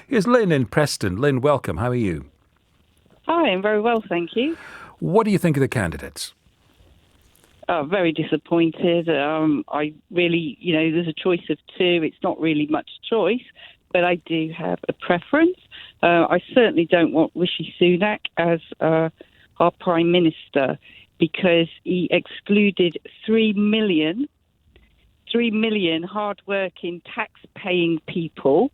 Here's Lynn in Preston. Lynn, welcome. How are you? Hi, I'm very well, thank you. What do you think of the candidates? Very disappointed. I really, there's a choice of two. It's not really much choice, but I do have a preference. I certainly don't want Rishi Sunak as our Prime Minister because he excluded 3 million hard-working, tax-paying people.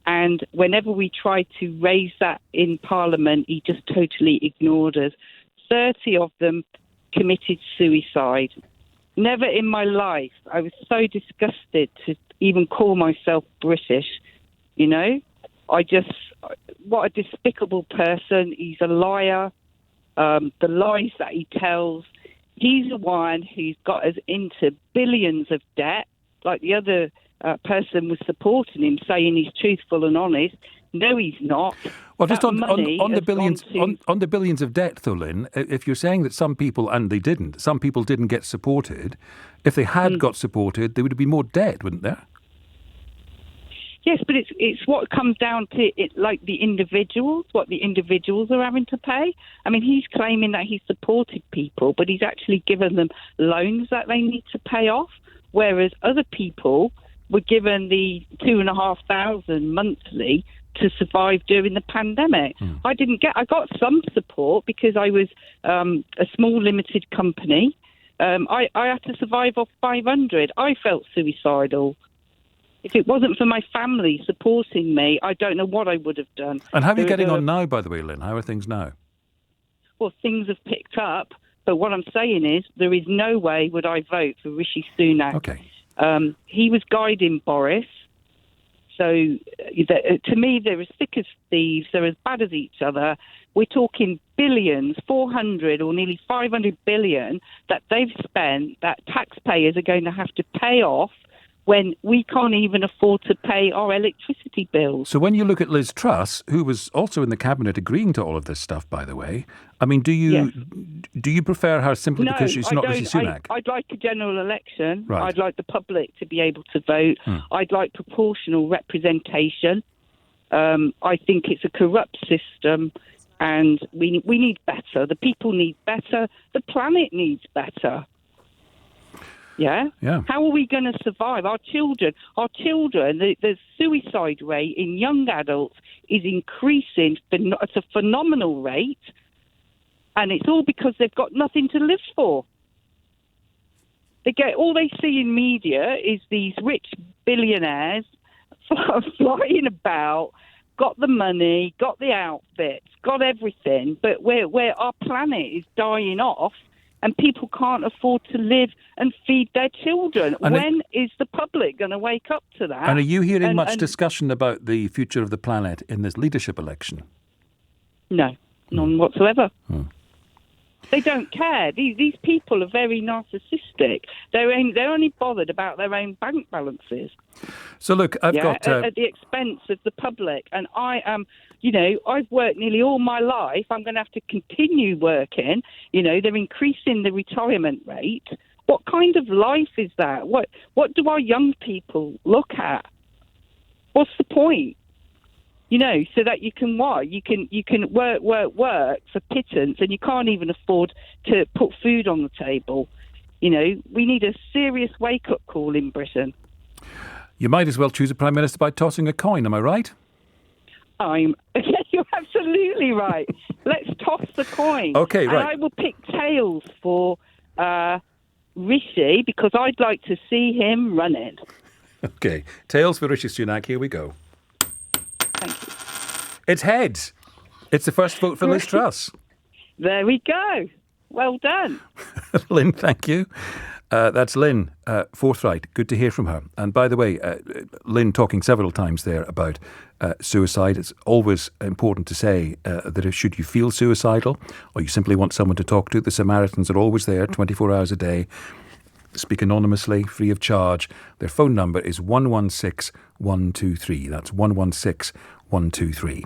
And whenever we tried to raise that in Parliament, he just totally ignored us. 30 of them committed suicide. Never in my life. I was so disgusted to even call myself British, what a despicable person. He's a liar. The lies that he tells. He's the one who's got us into billions of debt, like the other person was supporting him, saying he's truthful and honest. No, he's not. Well, just on the billions of debt, though, Lynn, if you're saying that some people, and they didn't, some people didn't get supported, if they had got supported, there would be more debt, wouldn't there? Yes, but it's what comes down to it, like the individuals, what the individuals are having to pay. I mean, he's claiming that he's supported people, but he's actually given them loans that they need to pay off, whereas other people were given the $2,500 monthly to survive during the pandemic. I got some support because I was a small limited company. I had to survive off 500. I felt suicidal. If it wasn't for my family supporting me, I don't know what I would have done. And how are you getting on now, by the way, Lynn? How are things now? Well, things have picked up, but what I'm saying is there is no way would I vote for Rishi Sunak. Okay. He was guiding Boris. So to me, they're as thick as thieves. They're as bad as each other. We're talking billions, 400 or nearly 500 billion that they've spent that taxpayers are going to have to pay off when we can't even afford to pay our electricity bills. So when you look at Liz Truss, who was also in the cabinet agreeing to all of this stuff, by the way, I mean, do you prefer her simply because she's not Rishi Sunak? I'd like a general election. Right. I'd like the public to be able to vote. I'd like proportional representation. I think it's a corrupt system and we need better. The people need better. The planet needs better. Yeah. How are we going to survive? Our children, the suicide rate in young adults is increasing at a phenomenal rate. And it's all because they've got nothing to live for. All they see in media is these rich billionaires flying about, got the money, got the outfits, got everything. But where our planet is dying off, and people can't afford to live and feed their children. When is the public going to wake up to that? And are you hearing much discussion about the future of the planet in this leadership election? No, none whatsoever. They don't care. These people are very narcissistic. They're only bothered about their own bank balances. So look, I've got at the expense of the public. And I am, I've worked nearly all my life. I'm going to have to continue working. They're increasing the retirement rate. What kind of life is that? What do our young people look at? What's the point? So that you can what? You can work for pittance, and you can't even afford to put food on the table. We need a serious wake-up call in Britain. You might as well choose a Prime Minister by tossing a coin, am I right? You're absolutely right. Let's toss the coin. Okay, right. And I will pick tails for Rishi because I'd like to see him running. Okay, tails for Rishi Sunak. Here we go. Thank you. It's heads. It's the first vote for Liz Truss. There we go. Well done. Lynn, thank you. That's Lynn, forthright. Good to hear from her. And by the way, Lynn talking several times there about suicide. It's always important to say that if should you feel suicidal or you simply want someone to talk to, the Samaritans are always there 24 hours a day. Speak anonymously, free of charge. Their phone number is 116 123. That's 116 123.